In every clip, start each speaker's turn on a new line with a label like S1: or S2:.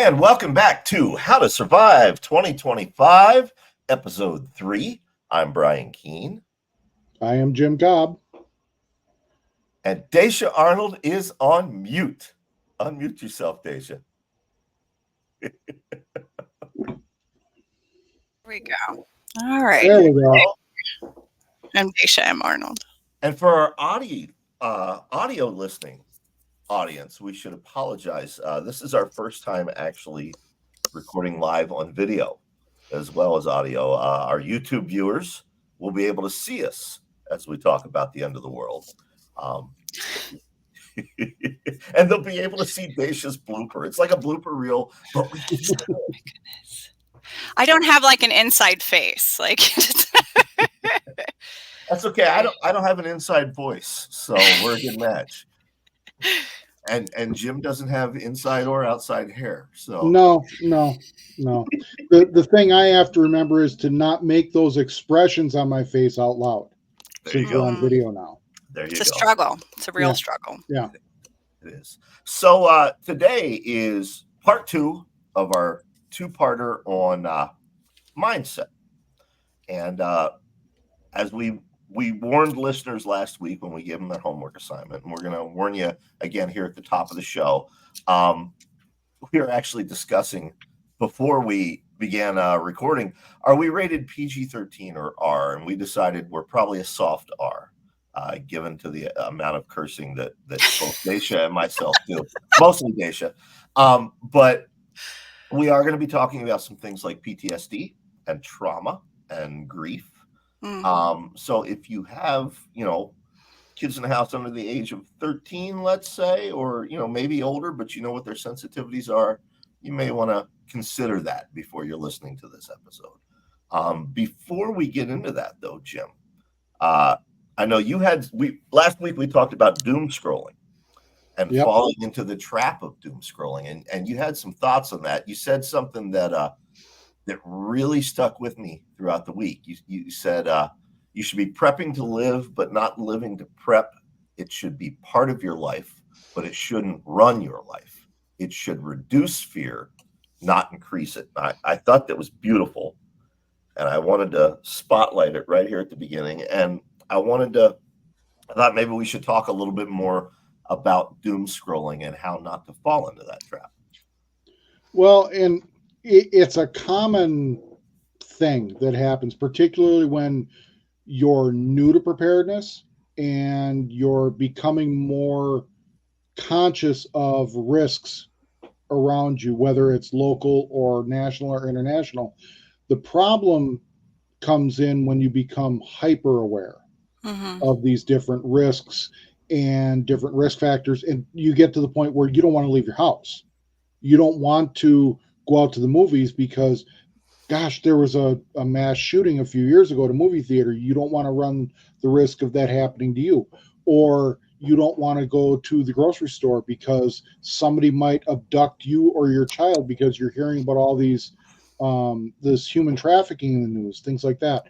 S1: And welcome back to How to Survive 2025, Episode 3. I'm Brian Keene.
S2: I am Jim Cobb.
S1: And Dacia Arnold is on mute. Unmute yourself, Dacia.
S3: There we go. All right.
S2: There we go.
S3: I'm Dacia M. Arnold.
S1: And for our audio listening audience, we should apologize. This is our first time actually recording live on video as well as audio. Our YouTube viewers will be able to see us as we talk about the end of the world. And they'll be able to see Dacia's blooper. It's like a blooper reel, but we can
S3: Oh my goodness. I don't have like an inside face. Like
S1: that's okay. I don't have an inside voice, so we're a good match. And Jim doesn't have inside or outside hair. So
S2: No. The thing I have to remember is to not make those expressions on my face out loud.
S1: There you
S2: Since we're
S1: go.
S2: on video now.
S1: There you
S3: it's a
S1: go.
S3: struggle. It's a real struggle.
S2: Yeah.
S1: It is. So today is part 2 of our two-parter on mindset. And as we warned listeners last week when we gave them that homework assignment, and we're going to warn you again here at the top of the show, we are actually discussing before we began recording, are we rated PG-13 or R? And we decided we're probably a soft R. Given to the amount of cursing that both Dacia and myself do, mostly Dacia. But we are going to be talking about some things like PTSD and trauma and grief.
S3: Mm-hmm.
S1: So if you have, kids in the house under the age of 13, let's say, or, maybe older, but you know what their sensitivities are, you may want to consider that before you're listening to this episode. Before we get into that, though, Jim, I know last week we talked about doom scrolling and falling into the trap of doom scrolling, and you had some thoughts on that. You said something that really stuck with me throughout the week. You said you should be prepping to live, but not living to prep. It should be part of your life, but it shouldn't run your life. It should reduce fear, not increase it. I thought that was beautiful, and I wanted to spotlight it right here at the beginning. And I thought maybe we should talk a little bit more about doom scrolling and how not to fall into that trap.
S2: Well, and it's a common thing that happens, particularly when you're new to preparedness and you're becoming more conscious of risks around you, whether it's local or national or international. The problem comes in when you become hyper aware of these different risks and different risk factors, and you get to the point where you don't want to leave your house. You don't want to go out to the movies because, gosh, there was a mass shooting a few years ago at a movie theater. You don't want to run the risk of that happening to you. Or you don't want to go to the grocery store because somebody might abduct you or your child because you're hearing about all these this human trafficking in the news, things like that.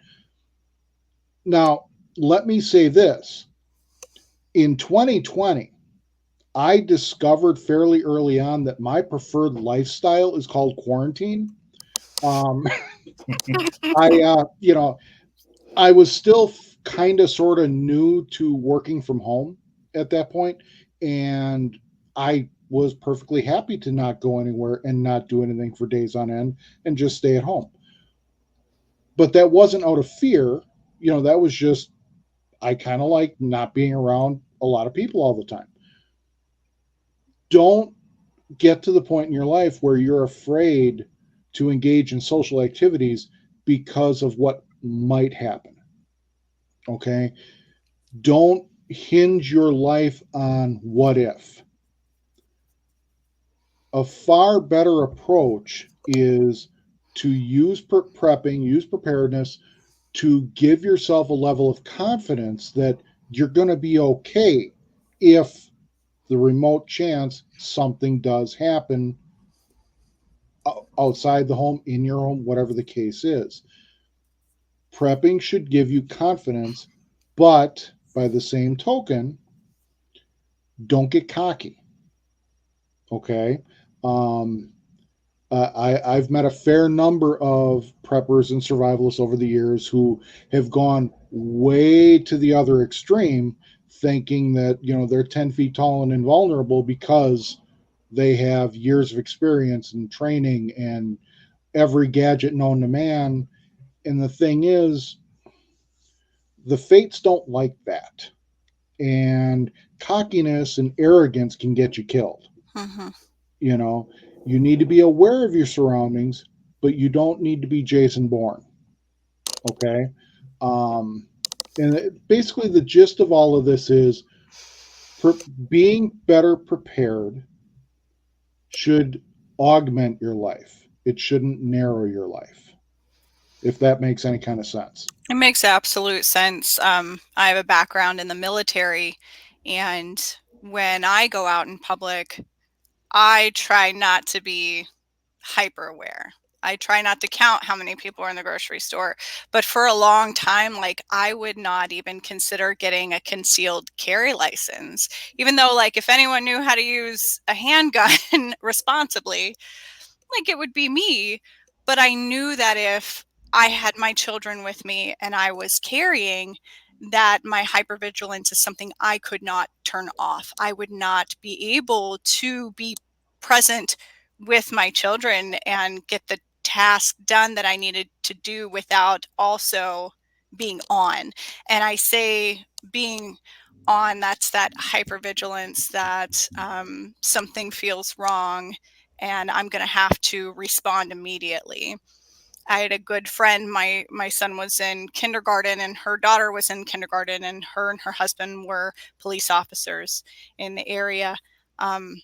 S2: Now, let me say this. In 2020, I discovered fairly early on that my preferred lifestyle is called quarantine. I was still kind of sort of new to working from home at that point, and I was perfectly happy to not go anywhere and not do anything for days on end and just stay at home. But that wasn't out of fear. That was just, I kind of like not being around a lot of people all the time. Don't get to the point in your life where you're afraid to engage in social activities because of what might happen. Okay? Don't hinge your life on what if. A far better approach is to use prepping, use preparedness to give yourself a level of confidence that you're going to be okay if the remote chance something does happen outside the home, in your home, whatever the case is. Prepping should give you confidence, but by the same token, don't get cocky. Okay? I've met a fair number of preppers and survivalists over the years who have gone way to the other extreme, thinking that they're 10 feet tall and invulnerable because they have years of experience and training and every gadget known to man. And the thing is, the fates don't like that, and cockiness and arrogance can get you killed.
S3: Mm-hmm.
S2: You know, you need to be aware of your surroundings, but you don't need to be Jason Bourne. Okay. Um, basically, the gist of all of this is being better prepared should augment your life. It shouldn't narrow your life, if that makes any kind of sense.
S3: It makes absolute sense. I have a background in the military, and when I go out in public, I try not to be hyper aware. I try not to count how many people are in the grocery store. But for a long time, like, I would not even consider getting a concealed carry license, even though, like, if anyone knew how to use a handgun responsibly, like, it would be me. But I knew that if I had my children with me and I was carrying, that my hypervigilance is something I could not turn off. I would not be able to be present with my children and get the task done that I needed to do without also being on. And I say being on, that's that hypervigilance, that something feels wrong and I'm going to have to respond immediately. I had a good friend. My son was in kindergarten, and her daughter was in kindergarten, and her husband were police officers in the area. Um,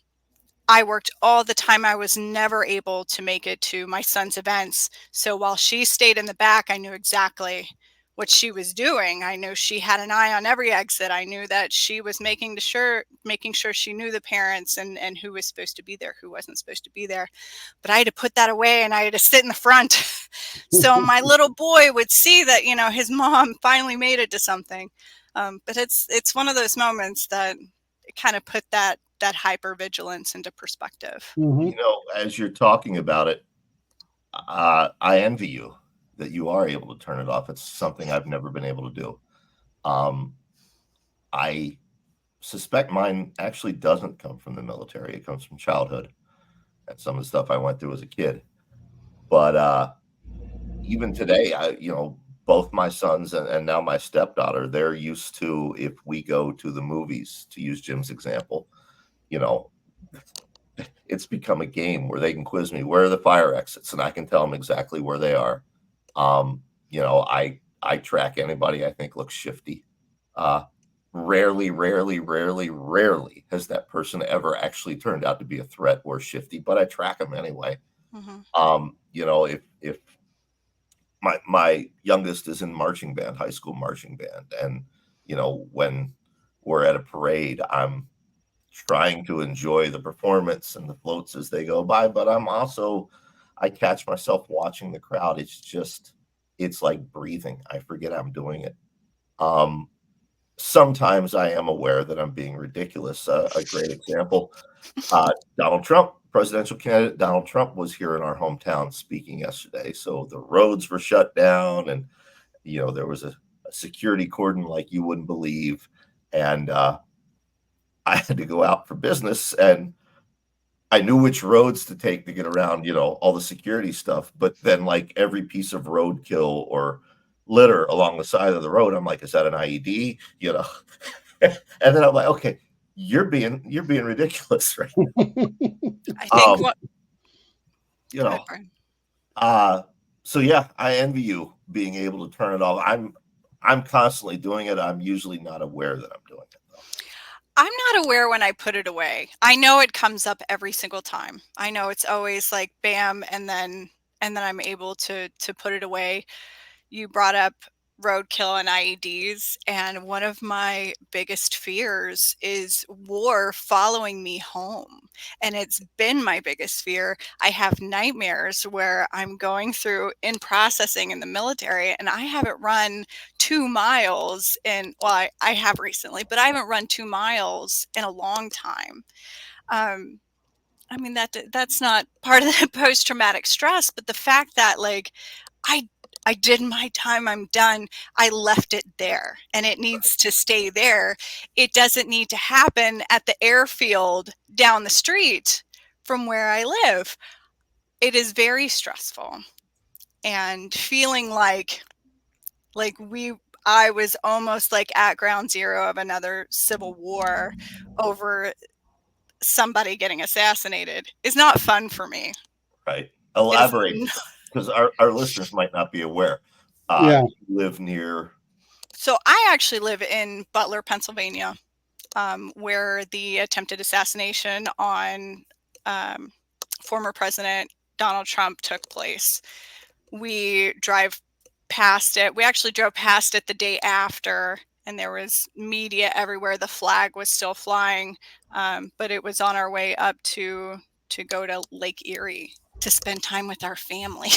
S3: I worked all the time. I was never able to make it to my son's events. So while she stayed in the back, I knew exactly what she was doing. I knew she had an eye on every exit. I knew that she was making sure she knew the parents and who was supposed to be there, who wasn't supposed to be there. But I had to put that away and I had to sit in the front. So my little boy would see that, his mom finally made it to something. But it's one of those moments that kind of put that hypervigilance into perspective.
S2: Mm-hmm.
S1: As you're talking about it, I envy you that you are able to turn it off. It's something I've never been able to do. I suspect mine actually doesn't come from the military. It comes from childhood and some of the stuff I went through as a kid. But even today, both my sons and now my stepdaughter, they're used to, if we go to the movies, to use Jim's example, it's become a game where they can quiz me, where are the fire exits? And I can tell them exactly where they are. I track anybody I think looks shifty. Rarely has that person ever actually turned out to be a threat or shifty, but I track them anyway.
S3: Mm-hmm.
S1: If my youngest is in marching band, high school marching band, and when we're at a parade, I'm trying to enjoy the performance and the floats as they go by, but I catch myself watching the crowd. It's like breathing. I forget I'm doing it. Sometimes I am aware that I'm being ridiculous. A great example, Donald Trump, presidential candidate Donald Trump, was here in our hometown speaking yesterday. So the roads were shut down, and there was a security cordon like you wouldn't believe, and I had to go out for business, and I knew which roads to take to get around, all the security stuff. But then, like, every piece of roadkill or litter along the side of the road, I'm like, is that an IED? And then I'm like, okay, you're being ridiculous, right?
S3: I think what
S1: you know, so yeah, I envy you being able to turn it off. I'm constantly doing it. I'm usually not aware that I'm doing it, though.
S3: I'm not aware when I put it away. I know it comes up every single time. I know it's always like bam, and then I'm able to put it away. You brought up roadkill and IEDs, and one of my biggest fears is war following me home. And it's been my biggest fear. I have nightmares where I'm going through in processing in the military, and I haven't run 2 miles I have recently, but I haven't run 2 miles in a long time. Um, I mean, that's not part of the post-traumatic stress, but the fact that like I I did my time, I'm done. I left it there and it needs to stay there. It doesn't need to happen at the airfield down the street from where I live. It is very stressful and feeling like I was almost like at ground zero of another civil war over somebody getting assassinated is not fun for me.
S1: Right.
S3: It is.
S1: Elaborate, because our listeners might not be aware.
S2: Yeah.
S1: You live near.
S3: So I actually live in Butler, Pennsylvania, where the attempted assassination on former President Donald Trump took place. We drive past it. We actually drove past it the day after, and there was media everywhere. The flag was still flying, but it was on our way up to go to Lake Erie to spend time with our family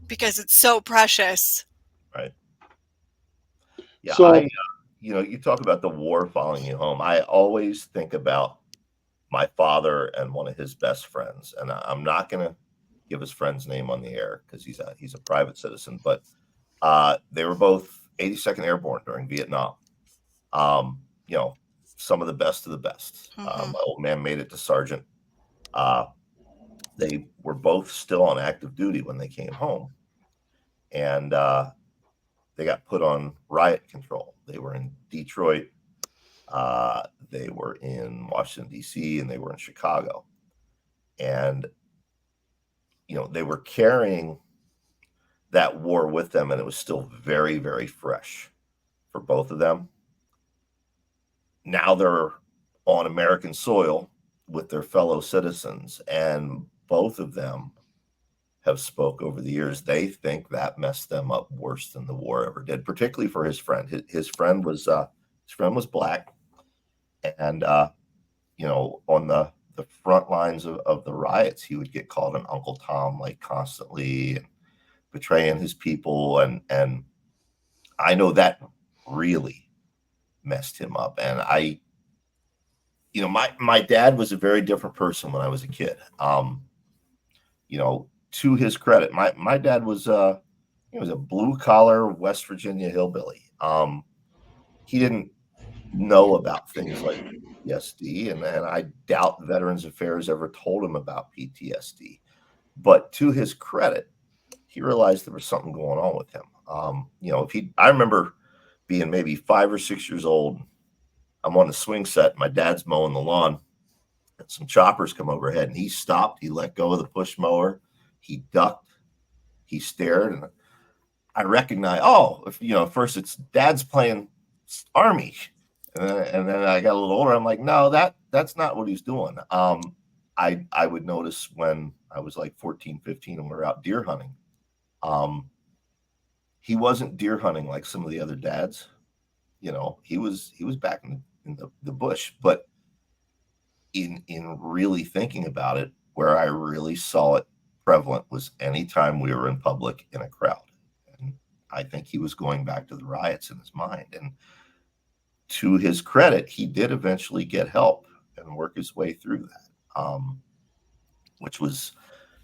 S3: because it's so precious.
S1: Right. Yeah.
S2: So
S1: You talk about the war following you home. I always think about my father and one of his best friends, and I'm not going to give his friend's name on the air because he's a private citizen, but they were both 82nd Airborne during Vietnam. You know, some of the best of the best.
S3: Mm-hmm.
S1: My old man made it to sergeant. They were both still on active duty when they came home, and they got put on riot control. They were in Detroit, they were in Washington, D.C., and they were in Chicago. And, they were carrying that war with them, and it was still very, very fresh for both of them. Now they're on American soil with their fellow citizens, and both of them have spoke over the years. They think that messed them up worse than the war ever did, particularly for his friend. His friend was black, and on the front lines of the riots, he would get called an Uncle Tom like constantly, and betraying his people, and I know that really messed him up. And my dad was a very different person when I was a kid. To his credit, my dad was he was a blue collar West Virginia hillbilly. He didn't know about things like PTSD, and I doubt Veterans Affairs ever told him about PTSD. But to his credit, he realized there was something going on with him. I remember being maybe 5 or 6 years old. I'm on the swing set. My dad's mowing the lawn, and some choppers come overhead, and he stopped. He let go of the push mower. He ducked. He stared, and I recognized. First it's Dad's playing Army, and then I got a little older. I'm like, no, that's not what he's doing. I would notice when I was like 14, 15, and we were out deer hunting. He wasn't deer hunting like some of the other dads. He was back in the bush. But in really thinking about it, where I really saw it prevalent was anytime we were in public in a crowd. And I think he was going back to the riots in his mind. And to his credit, he did eventually get help and work his way through that, which was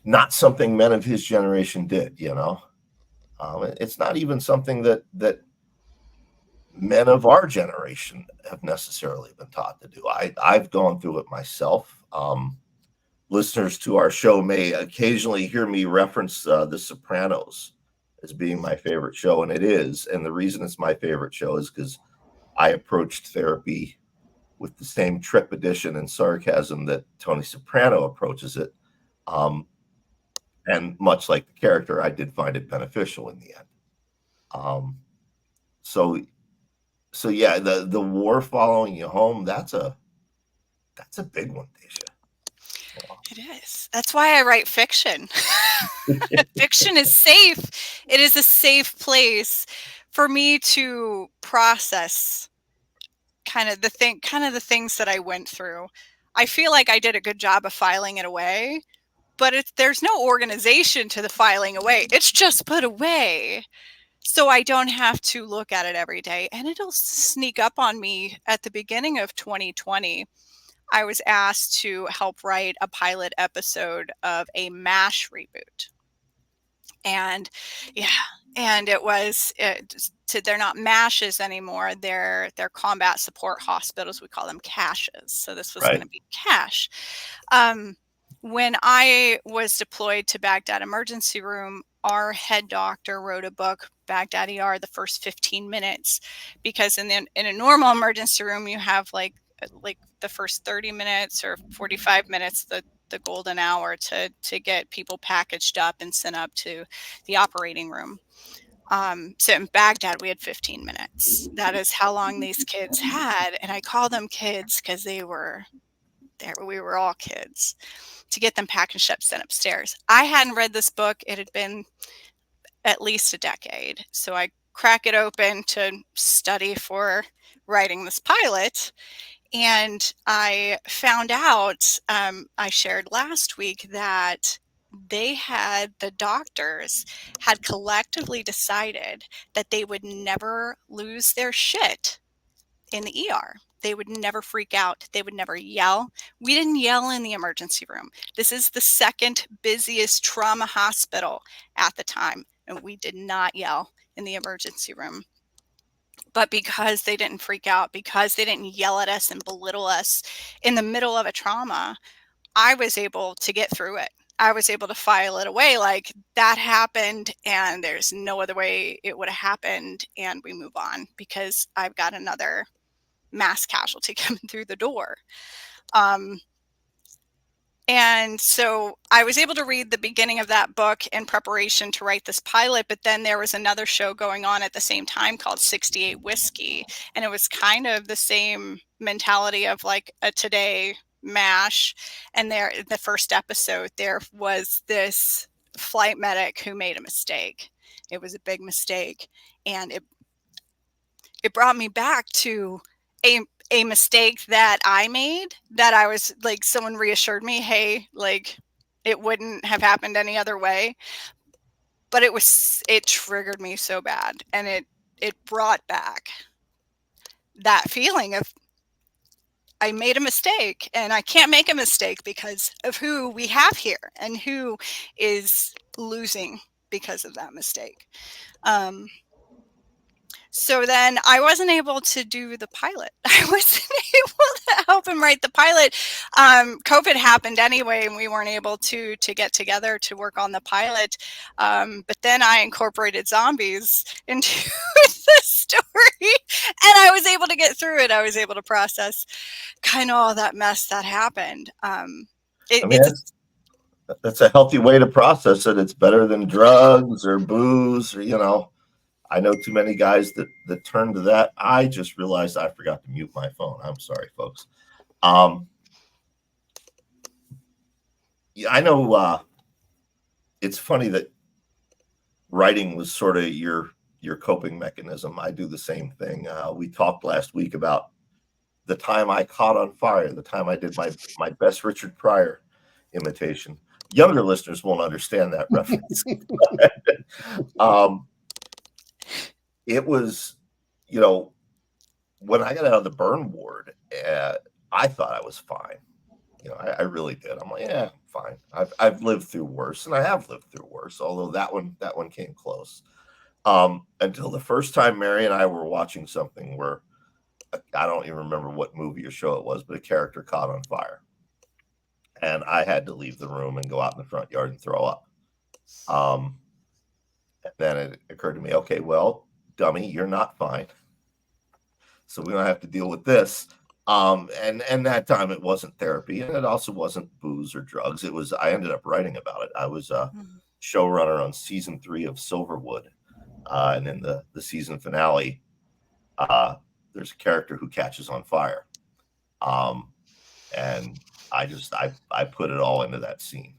S1: not something men of his generation did. It's not even something that men of our generation have necessarily been taught to do. I've gone through it myself. Listeners to our show may occasionally hear me reference The Sopranos as being my favorite show, and it is. And the reason it's my favorite show is because I approached therapy with the same trepidation and sarcasm that Tony Soprano approaches it. And much like the character, I did find it beneficial in the end. So yeah, the war following you home, that's a big one, Dacia.
S3: It is. That's why I write fiction. Fiction is safe. It is a safe place for me to process kind of the things that I went through. I feel like I did a good job of filing it away, but there's no organization to the filing away. It's just put away. So I don't have to look at it every day. And it'll sneak up on me at the beginning of 2020. I was asked to help write a pilot episode of a MASH reboot. And yeah, and they're not MASHs anymore. They're combat support hospitals. We call them CASHs. So this was
S1: Right.
S3: going to be CASH. When I was deployed to Baghdad emergency room, our head doctor wrote a book, Baghdad ER, the first 15 minutes, because in a normal emergency room, you have like the first 30 minutes or 45 minutes, the golden hour to get people packaged up and sent up to the operating room. So in Baghdad, we had 15 minutes. That is how long these kids had. And I call them kids because we were all kids, to get them packaged up, sent upstairs. I hadn't read this book. It had been at least a decade. So I crack it open to study for writing this pilot. And I found out, I shared last week, that the doctors had collectively decided that they would never lose their shit in the ER. They would never freak out. They would never yell. We didn't yell in the emergency room. This is the second busiest trauma hospital at the time, and we did not yell in the emergency room. But because they didn't freak out, because they didn't yell at us and belittle us in the middle of a trauma, I was able to get through it. I was able to file it away like that happened and there's no other way it would have happened, and we move on because I've got another mass casualty coming through the door. And so I was able to read the beginning of that book in preparation to write this pilot, but then there was another show going on at the same time called 68 Whiskey. And it was kind of the same mentality of like a Today MASH. And there, the first episode, there was this flight medic who made a mistake. It was a big mistake. And it brought me back to a mistake that I made, that I was like, someone reassured me, hey, like it wouldn't have happened any other way. But it triggered me so bad. And it brought back that feeling of I made a mistake, and I can't make a mistake because of who we have here and who is losing because of that mistake. So then I wasn't able to do the pilot. I wasn't able to help him write the pilot. COVID happened anyway, and we weren't able to get together to work on the pilot. But then I incorporated zombies into the story, and I was able to get through it. I was able to process kind of all that mess that happened.
S1: That's a healthy way to process it. It's better than drugs or booze, or I know too many guys that turn to that. I just realized I forgot to mute my phone. I'm sorry, folks. Yeah, I know. It's funny that writing was sort of your coping mechanism. I do the same thing. We talked last week about the time I caught on fire, the time I did my best Richard Pryor imitation. Younger listeners won't understand that reference. It was, when I got out of the burn ward, I thought I was fine. I really did. I'm like, yeah, fine. I've lived through worse, and I have lived through worse. Although that one came close. Until the first time Mary and I were watching something where I don't even remember what movie or show it was, but a character caught on fire, and I had to leave the room and go out in the front yard and throw up. And then it occurred to me, okay, well, dummy, you're not fine, so we don't have to deal with this. And that time it wasn't therapy, and it also wasn't booze or drugs. It was, I ended up writing about it. I was a showrunner on season 3 of Silverwood. And in the season finale, there's a character who catches on fire. And I put it all into that scene,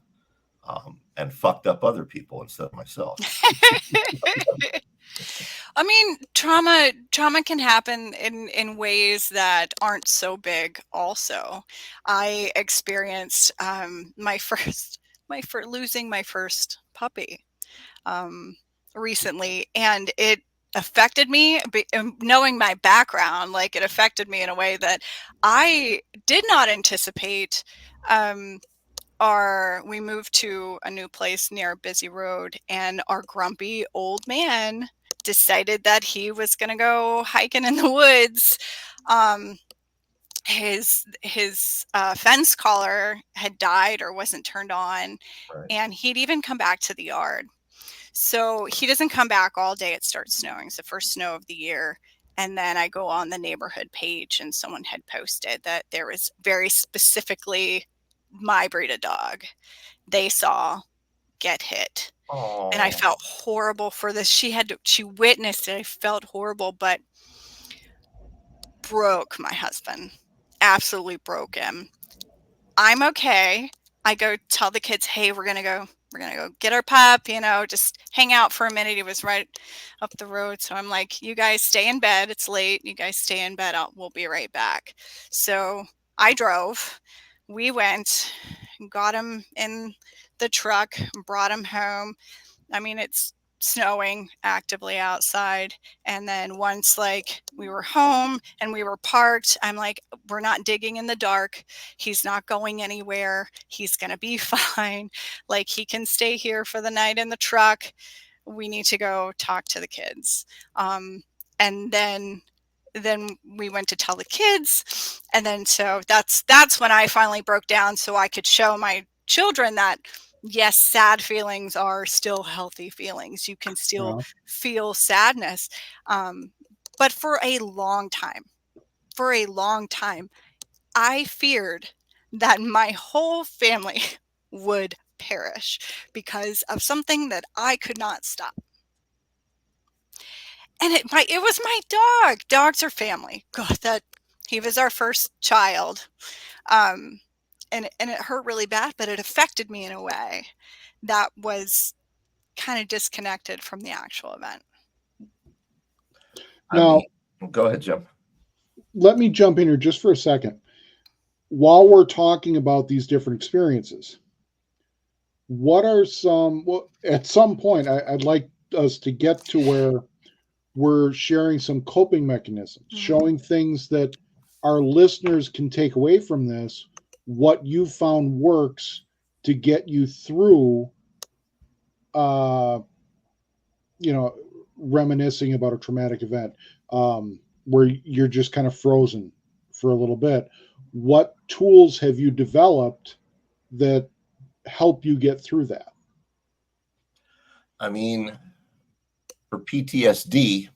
S1: and fucked up other people instead of myself.
S3: I mean, trauma can happen in ways that aren't so big. Also, I experienced losing my first puppy recently, and affected me, knowing my background, like it affected me in a way that I did not anticipate. We moved to a new place near a busy road, and our grumpy old man decided that he was going to go hiking in the woods. His fence collar had died or wasn't turned on,
S1: Right.
S3: and he'd even come back to the yard. So he doesn't come back all day. It starts snowing. It's the first snow of the year. And then I go on the neighborhood page, and someone had posted that there was very specifically my breed of dog they saw get hit. And I
S1: Oh,
S3: felt horrible for this. She witnessed it. I felt horrible, but broke my husband. Absolutely broke him. I'm okay. I go tell the kids, hey, we're gonna go get our pup, just hang out for a minute. He was right up the road. So I'm like, you guys stay in bed. It's late. You guys stay in bed. We'll be right back. So I drove. We went, got him in the truck, brought him home. I mean, it's snowing actively outside. And then once like we were home and we were parked, I'm like, we're not digging in the dark. He's not going anywhere. He's going to be fine. Like he can stay here for the night in the truck. We need to go talk to the kids. And then we went to tell the kids. And then so that's when I finally broke down so I could show my children that yes, sad feelings are still healthy feelings. You can still feel sadness. But for a long time, I feared that my whole family would perish because of something that I could not stop. And it was my dog. Dogs are family. God, that he was our first child. And it hurt really bad, but it affected me in a way that was kind of disconnected from the actual event.
S2: Now,
S1: go ahead, Jim.
S2: Let me jump in here just for a second. While we're talking about these different experiences, what are some, well, at some point, I'd like us to get to where we're sharing some coping mechanisms, showing things that our listeners can take away from this, what you found works to get you through, reminiscing about a traumatic event, where you're just kind of frozen for a little bit. What tools have you developed that help you get through that?
S1: I mean, for PTSD,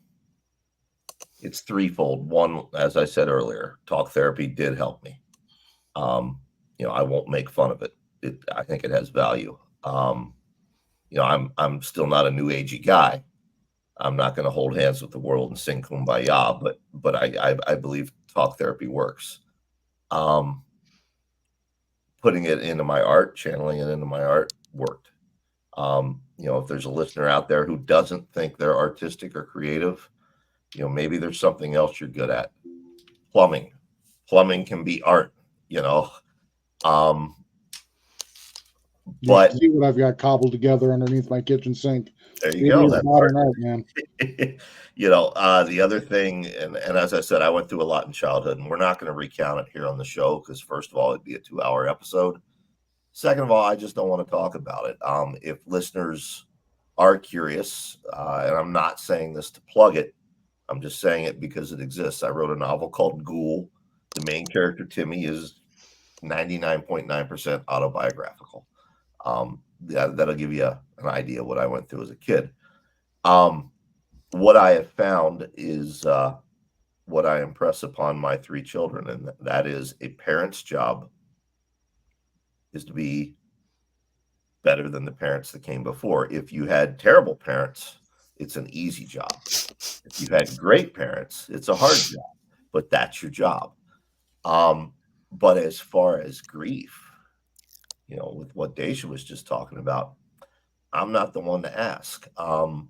S1: it's threefold. One, as I said earlier, talk therapy did help me. I won't make fun of it. I think it has value. I'm still not a new agey guy. I'm not going to hold hands with the world and sing kumbaya, but I believe talk therapy works. Putting it into my art, channeling it into my art worked. If there's a listener out there who doesn't think they're artistic or creative, maybe there's something else you're good at. Plumbing can be art, but
S2: see what I've got cobbled together underneath my kitchen sink.
S1: There you go. That's
S2: modern art, man.
S1: The other thing, and as I said, I went through a lot in childhood, and we're not going to recount it here on the show because, first of all, it'd be a 2-hour episode. Second of all, I just don't want to talk about it. If listeners are curious, and I'm not saying this to plug it, I'm just saying it because it exists. I wrote a novel called Ghoul. The main character, Timmy, is 99.9% autobiographical. That'll give you an idea of what I went through as a kid. What I have found is what I impress upon my 3 children, and that is a parent's job is to be better than the parents that came before. If you had terrible parents, it's an easy job. If you had great parents, it's a hard job, but that's your job. But as far as grief, with what Dacia was just talking about, I'm not the one to ask. I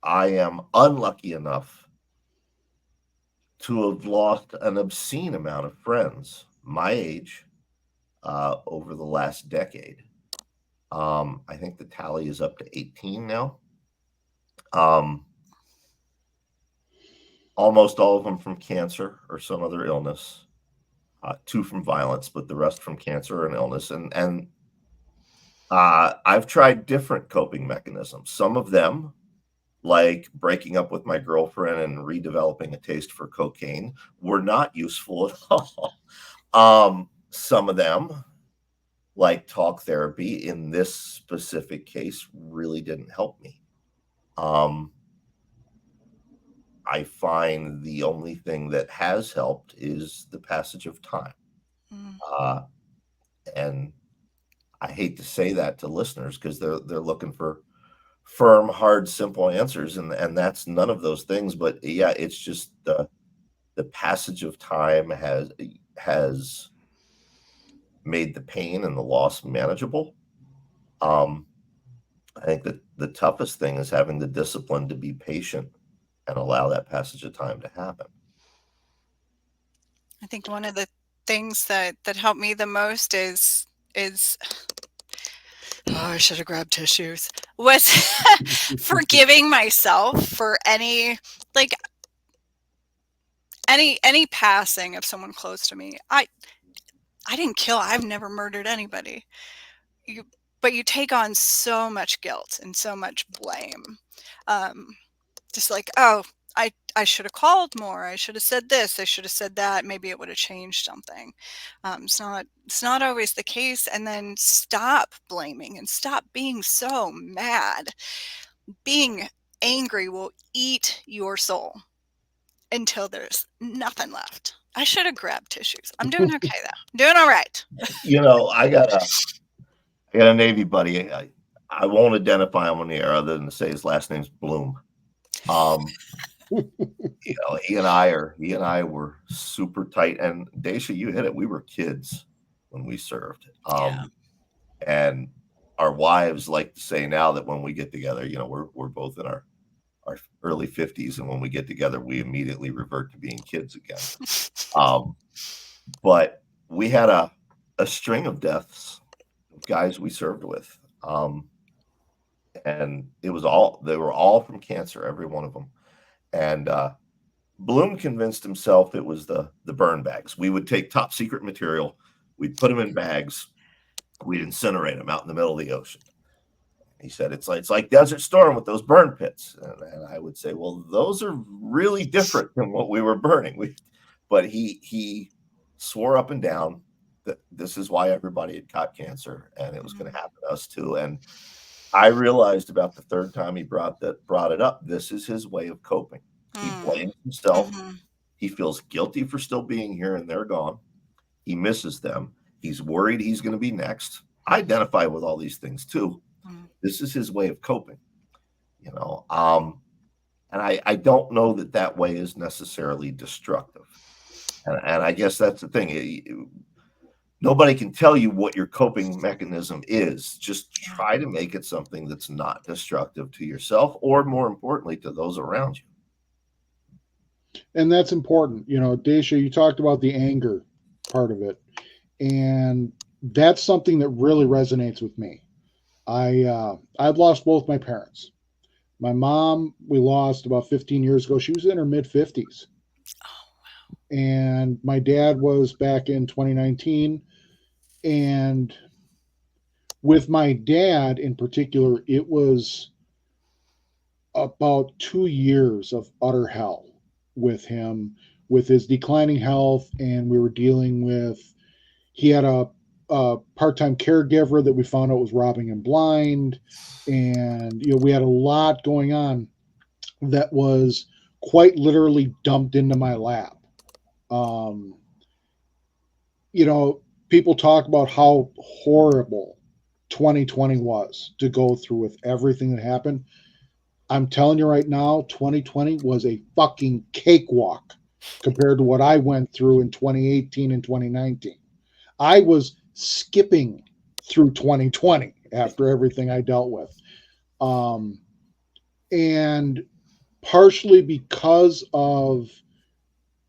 S1: am unlucky enough to have lost an obscene amount of friends my age over the last decade. I think the tally is up to 18 now. Um, almost all of them from cancer or some other illness. 2 from violence, but the rest from cancer and illness. And I've tried different coping mechanisms. Some of them, like breaking up with my girlfriend and redeveloping a taste for cocaine, were not useful at all. Some of them, like talk therapy in this specific case, really didn't help me. I find the only thing that has helped is the passage of time.
S3: Mm.
S1: And I hate to say that to listeners because they're looking for firm, hard, simple answers, and that's none of those things. But yeah, it's just the passage of time has made the pain and the loss manageable. I think that the toughest thing is having the discipline to be patient and allow that passage of time to happen.
S3: I think one of the things that helped me the most is oh, I should have grabbed tissues. Was forgiving myself for any passing of someone close to me. I didn't kill. I've never murdered anybody. But you take on so much guilt and so much blame. Just like, oh, I should have called more. I should have said this. I should have said that. Maybe it would have changed something. It's not always the case. And then stop blaming and stop being so mad. Being angry will eat your soul until there's nothing left. I should have grabbed tissues. I'm doing okay though. I'm doing all right.
S1: I got a Navy buddy. I won't identify him on the air other than to say his last name's Bloom. He and I were super tight. And Dacia, you hit it. We were kids when we served.
S3: Yeah.
S1: And our wives like to say now that when we get together, we're both in our early 50s, and when we get together, we immediately revert to being kids again. But we had a string of deaths of guys we served with. And they were all from cancer, every one of them. And Bloom convinced himself it was the burn bags. We would take top secret material, we'd put them in bags, we'd incinerate them out in the middle of the ocean. He said, it's like Desert Storm with those burn pits. And I would say, well, those are really different than what we were burning. But he swore up and down that this is why everybody had caught cancer, and it was going to happen to us too. And I realized about the third time he brought it up, this is his way of coping. He blames himself.
S3: Mm-hmm.
S1: He feels guilty for still being here, and they're gone. He misses them. He's worried he's going to be next. I identify with all these things too. This is his way of coping, and I don't know that way is necessarily destructive. And I guess that's the thing. Nobody can tell you what your coping mechanism is. Just try to make it something that's not destructive to yourself, or more importantly, to those around you.
S2: And that's important. Dacia, you talked about the anger part of it. And that's something that really resonates with me. I've lost both my parents. My mom, we lost about 15 years ago. She was in her mid-50s.
S3: Oh, wow.
S2: And my dad was back in 2019. And with my dad in particular, it was about 2 years of utter hell with him, with his declining health. And we were dealing with, he had a part-time caregiver that we found out was robbing him blind. And, we had a lot going on that was quite literally dumped into my lap. People talk about how horrible 2020 was to go through with everything that happened. I'm telling you right now, 2020 was a fucking cakewalk compared to what I went through in 2018 and 2019. I was skipping through 2020 after everything I dealt with. And partially because of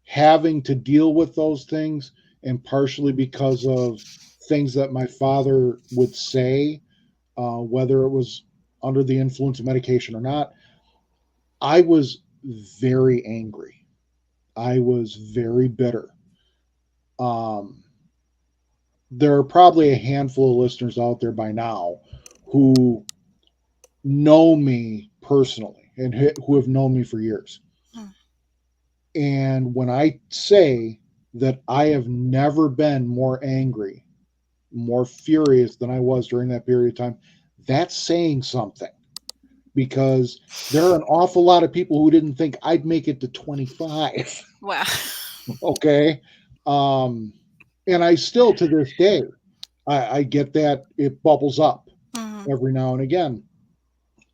S2: having to deal with those things, and partially because of things that my father would say, whether it was under the influence of medication or not. I was very angry. I was very bitter. Um, there are probably a handful of listeners out there by now who know me personally and who have known me for years.
S3: Mm.
S2: And when I say that I have never been more angry, more furious than I was during that period of time, that's saying something, because there are an awful lot of people who didn't think I'd make it to 25.
S3: Wow.
S2: Okay. Um, and I still, to this day, I get that it bubbles up
S3: Mhm.
S2: every now and again.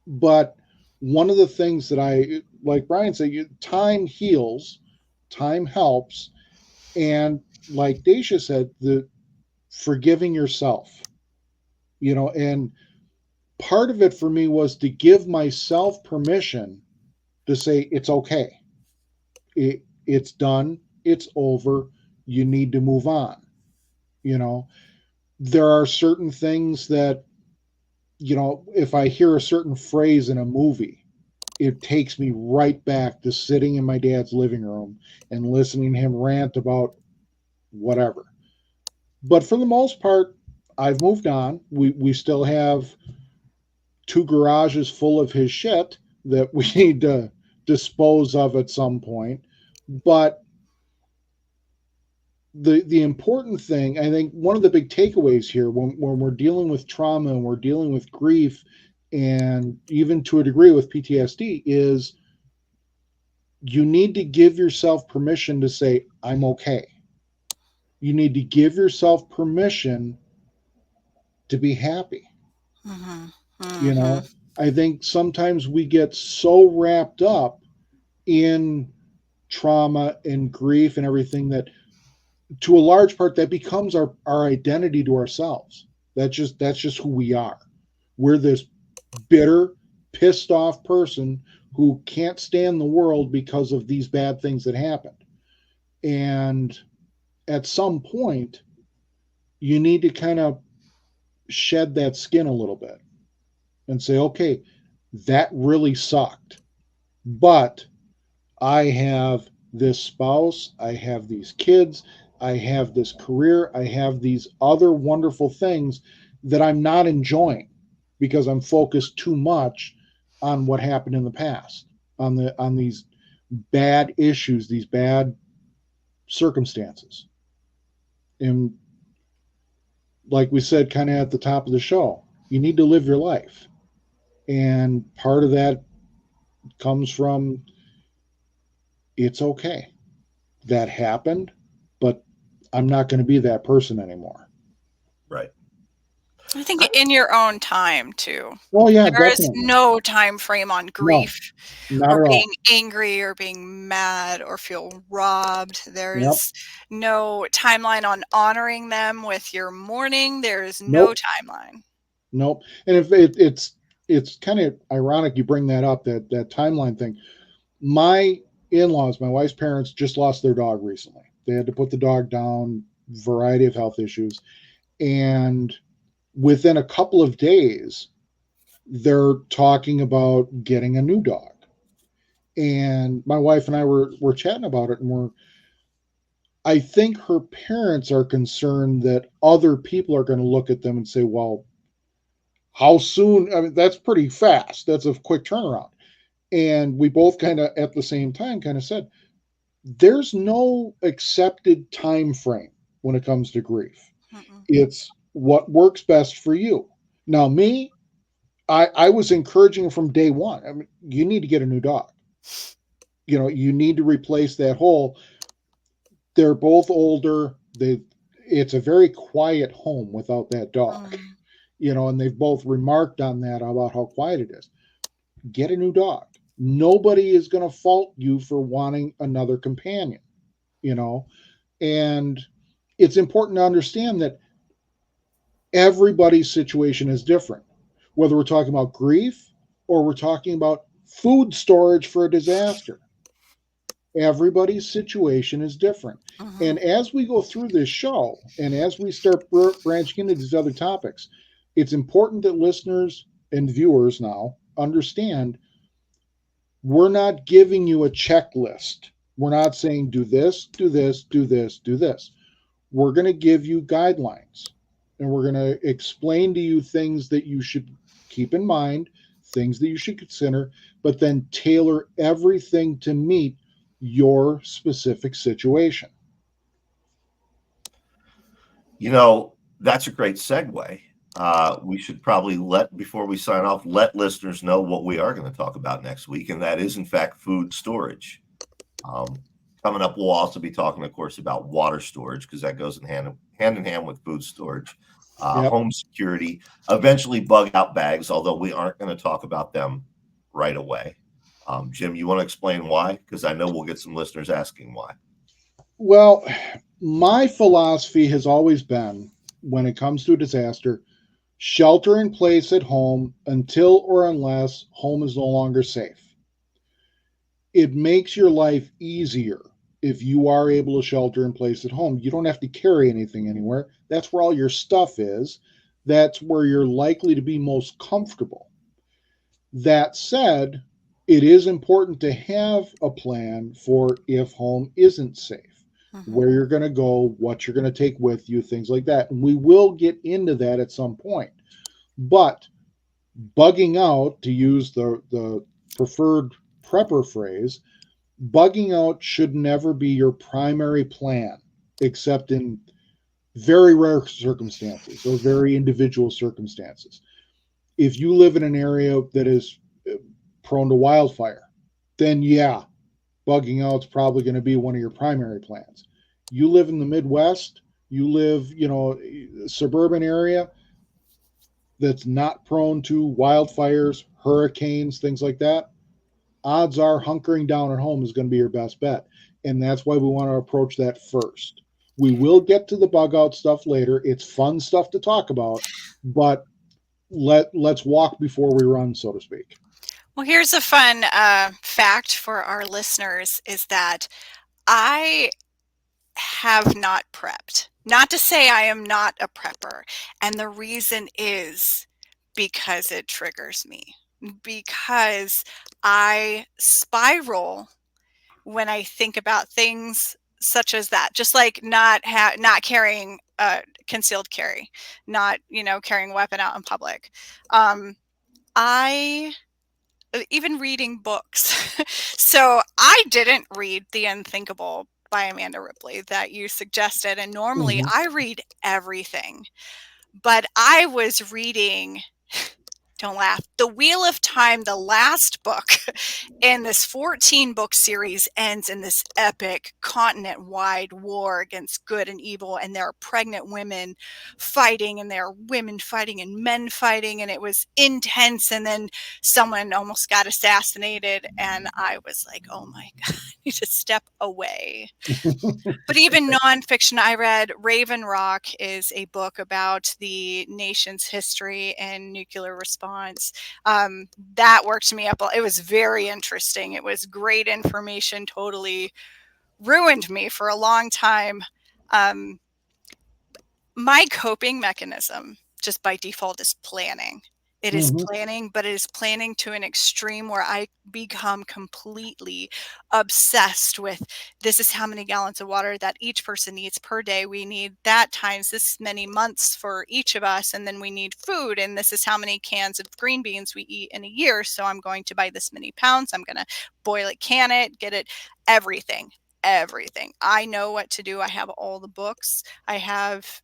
S2: But one of the things that I, like Brian said, time heals, time helps. And like Dacia said, the forgiving yourself, and part of it for me was to give myself permission to say, it's okay. It's done. It's over. You need to move on. You know, there are certain things that, if I hear a certain phrase in a movie, it takes me right back to sitting in my dad's living room and listening to him rant about whatever. But for the most part, I've moved on. We still have two garages full of his shit that we need to dispose of at some point. But the important thing, I think, one of the big takeaways here when we're dealing with trauma and we're dealing with grief, and even to a degree with PTSD, is you need to give yourself permission to say, I'm okay. You need to give yourself permission to be happy.
S3: Mhm.
S2: You
S3: Mhm.
S2: know, I think sometimes we get so wrapped up in trauma and grief and everything that, to a large part, that becomes our identity to ourselves. That's just who we are. We're this bitter, pissed off person who can't stand the world because of these bad things that happened. And at some point, you need to kind of shed that skin a little bit and say, okay, that really sucked. But I have this spouse, I have these kids, I have this career, I have these other wonderful things that I'm not enjoying because I'm focused too much on what happened in the past, on these bad issues, these bad circumstances. And like we said kind of at the top of the show, you need to live your life. And part of that comes from, it's okay. That happened, but I'm not going to be that person anymore.
S1: Right.
S3: I think in your own time too.
S2: Oh yeah,
S3: There is
S2: definitely.
S3: no time frame on
S2: No,
S3: grief
S2: not
S3: or
S2: at
S3: being
S2: all.
S3: angry or being mad or feel robbed. There
S2: Yep.
S3: is no timeline on honoring them with your mourning. There is no
S2: Nope.
S3: timeline.
S2: Nope. And if it's kind of ironic you bring that up, that timeline thing. My in-laws, my wife's parents, just lost their dog recently. They had to put the dog down, variety of health issues, and within a couple of days, they're talking about getting a new dog. And my wife and I were chatting about it, and I think her parents are concerned that other people are going to look at them and say, well, how soon? I mean, that's pretty fast. That's a quick turnaround. And we both kind of at the same time kind of said, there's no accepted time frame when it comes to grief.
S3: Mm-mm.
S2: It's what works best for you. Now, me, I was encouraging from day one. I mean, you need to get a new dog. You need to replace that hole. They're both older. It's a very quiet home without that dog.
S3: Mm.
S2: And they've both remarked on that about how quiet it is. Get a new dog. Nobody is going to fault you for wanting another companion, you know. And it's important to understand that everybody's situation is different, whether we're talking about grief or we're talking about food storage for a disaster. Everybody's situation is different.
S3: Mhm.
S2: And as we go through this show and as we start branching into these other topics, it's important that listeners and viewers now understand we're not giving you a checklist. We're not saying do this, do this, do this, do this. We're going to give you guidelines, and we're going to explain to you things that you should keep in mind, things that you should consider, but then tailor everything to meet your specific situation.
S1: That's a great segue. We should probably before we sign off, let listeners know what we are going to talk about next week, and that is, in fact, food storage. Coming up, we'll also be talking, of course, about water storage, because that goes hand in hand with food storage,
S2: Yep.
S1: home security, eventually bug out bags, although we aren't going to talk about them right away. Jim, you want to explain why? Because I know we'll get some listeners asking why.
S2: Well, my philosophy has always been, when it comes to a disaster, shelter in place at home until or unless home is no longer safe. It makes your life easier if you are able to shelter in place at home. You don't have to carry anything anywhere. That's where all your stuff is. That's where you're likely to be most comfortable. That said, it is important to have a plan for if home isn't safe, where you're going to go, what you're going to take with you, things like that. And we will get into that at some point. But bugging out, to use the preferred prepper phrase, bugging out should never be your primary plan, except in very rare circumstances, those very individual circumstances. If you live in an area that is prone to wildfire, then yeah, bugging out is probably going to be one of your primary plans. You live in the Midwest, you live, suburban area that's not prone to wildfires, hurricanes, things like that, odds are hunkering down at home is going to be your best bet. And that's why we want to approach that first. We will get to the bug out stuff later. It's fun stuff to talk about, but let's walk before we run, so to speak.
S3: Well, here's a fun fact for our listeners is that I have not prepped. Not to say I am not a prepper. And the reason is because it triggers me. Because I spiral when I think about things such as that. Just like not carrying concealed carry, not carrying a weapon out in public. I even reading books. So I didn't read The Unthinkable by Amanda Ripley that you suggested. And normally I read everything. But I was reading, don't laugh, The Wheel of Time, the last book in this 14-book series, ends in this epic continent-wide war against good and evil, and there are pregnant women fighting, and there are women fighting and men fighting, and it was intense, and then someone almost got assassinated, and I was like, oh my God, I need to step away. But even nonfiction, I read Raven Rock is a book about the nation's history and nuclear response. That worked me up. It was very interesting. It was great information, totally ruined me for a long time. My coping mechanism, just by default, is planning. It is planning, but it is planning to an extreme where I become completely obsessed with this is how many gallons of water that each person needs per day. We need that times this many months for each of us. And then we need food. And this is how many cans of green beans we eat in a year. So I'm going to buy this many pounds. I'm going to boil it, can it, get it, everything. I know what to do. I have all the books. I have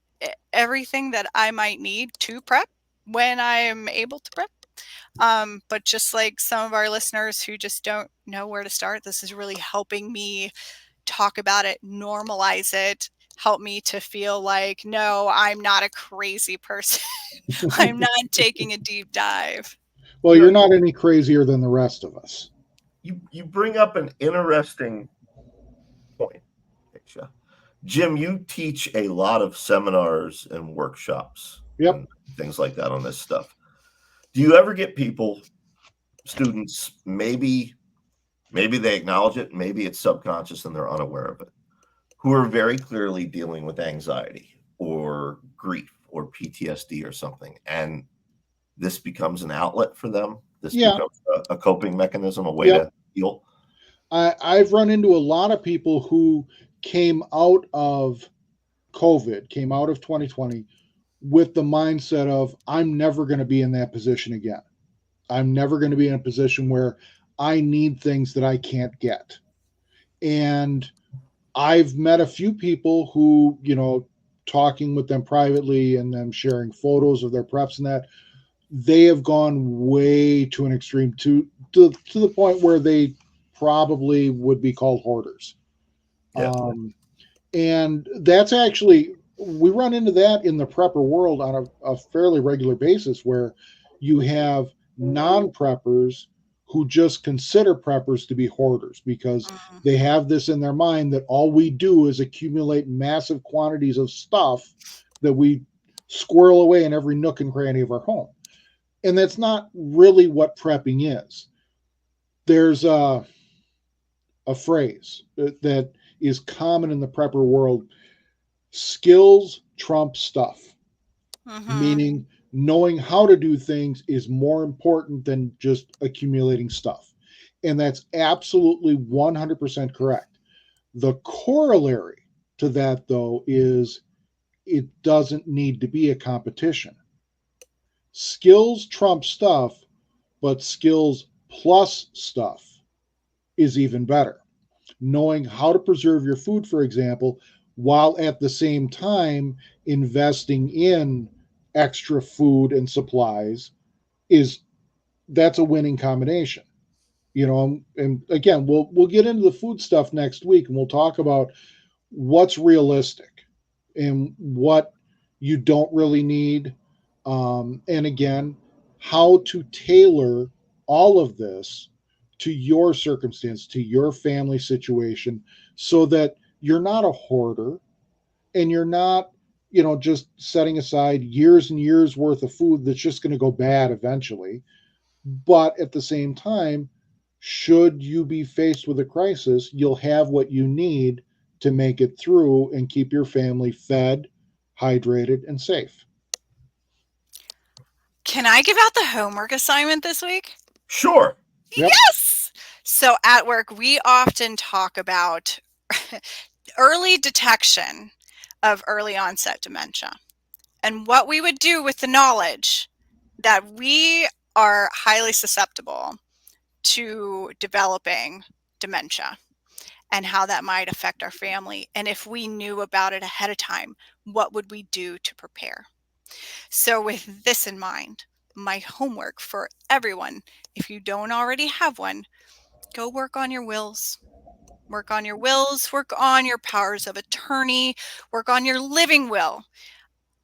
S3: everything that I might need to prep when I am able to prep. But just like some of our listeners who just don't know where to start, this is really helping me talk about it, normalize it, help me to feel like, no, I'm not a crazy person. I'm not taking a deep dive.
S2: Well, you're not any crazier than the rest of us.
S1: You bring up an interesting point, Dacia. Jim, you teach a lot of seminars and workshops, and things like that on this stuff. Do you ever get students, maybe they acknowledge it, maybe it's subconscious and they're unaware of it, who are very clearly dealing with anxiety or grief or PTSD or something, and this becomes an outlet for them. This
S2: Yeah.
S1: becomes a coping mechanism, a way
S2: Yep.
S1: to heal.
S2: I've run into a lot of people who came out of COVID, came out of 2020 with the mindset of, I'm never going to be in that position again. I'm never going to be in a position where I need things that I can't get. And I've met a few people who, talking with them privately and them sharing photos of their preps and that, they have gone way to an extreme to the point where they probably would be called hoarders.
S1: Yeah.
S2: And that's actually, we run into that in the prepper world on a fairly regular basis, where you have non-preppers who just consider preppers to be hoarders because
S3: Mhm.
S2: they have this in their mind that all we do is accumulate massive quantities of stuff that we squirrel away in every nook and cranny of our home. And that's not really what prepping is. There's a phrase that is common in the prepper world: skills trump stuff,
S3: Mhm.
S2: meaning knowing how to do things is more important than just accumulating stuff. And that's absolutely 100% correct. The corollary to that, though, is it doesn't need to be a competition. Skills trump stuff, but skills plus stuff is even better. Knowing how to preserve your food, for example, while at the same time investing in extra food and supplies, is that's a winning combination. And again, we'll get into the food stuff next week, and we'll talk about what's realistic and what you don't really need. And again, how to tailor all of this to your circumstance, to your family situation, so that you're not a hoarder and you're not, just setting aside years and years worth of food that's just going to go bad eventually. But at the same time, should you be faced with a crisis, you'll have what you need to make it through and keep your family fed, hydrated, and safe.
S3: Can I give out the homework assignment this week?
S1: Sure.
S2: Yep.
S3: Yes. So at work, we often talk about early detection of early onset dementia and what we would do with the knowledge that we are highly susceptible to developing dementia and how that might affect our family. And if we knew about it ahead of time, what would we do to prepare? So, with this in mind, my homework for everyone, if you don't already have one, go work on your wills. Work on your wills, work on your powers of attorney, work on your living will.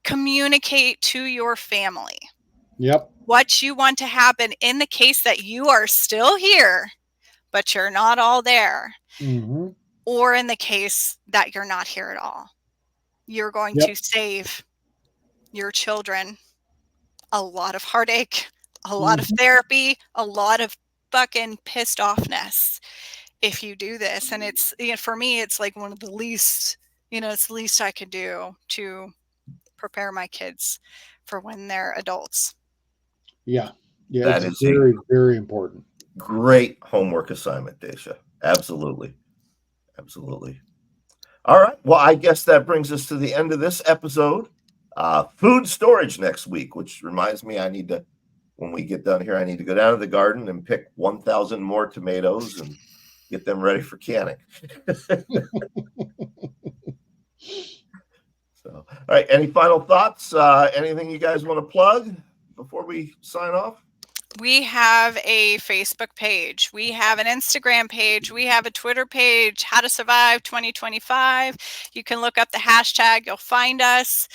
S3: Communicate to your family
S2: Yep.
S3: what you want to happen in the case that you are still here, but you're not all there,
S2: Mm-hmm.
S3: or in the case that you're not here at all. You're going to
S2: Yep.
S3: save your children a lot of heartache, a lot of
S2: Mm-hmm.
S3: therapy, a lot of fucking pissed offness if you do this. And it's, for me, it's like one of the least, it's the least I could do to prepare my kids for when they're adults.
S2: Yeah. Yeah.
S1: That
S2: It's
S1: is a
S2: very, very important.
S1: great homework assignment, Dacia. Absolutely. Absolutely. All right. Well, I guess that brings us to the end of this episode. Food storage next week, which reminds me, when we get done here, I need to go down to the garden and pick 1,000 more tomatoes and get them ready for canning. So, all right. Any final thoughts? Anything you guys want to plug before we sign off?
S3: We have a Facebook page. We have an Instagram page. We have a Twitter page, How to Survive 2025. You can look up the hashtag. You'll find us.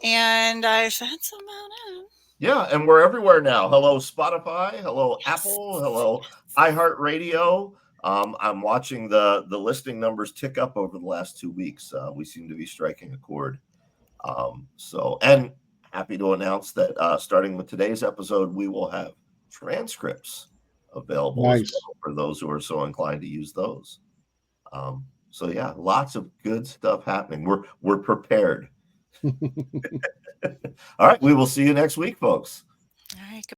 S3: And I said some about it.
S1: Yeah, and we're everywhere now. Hello, Spotify. Hello,
S3: Yes.
S1: Apple. Hello, iHeartRadio. I'm watching the listing numbers tick up over the last 2 weeks. We seem to be striking a chord. And happy to announce that starting with today's episode, we will have transcripts available as
S2: Nice.
S1: well for those who are so inclined to use those. So yeah, lots of good stuff happening. We're prepared. All right. We will see you next week, folks.
S3: All right.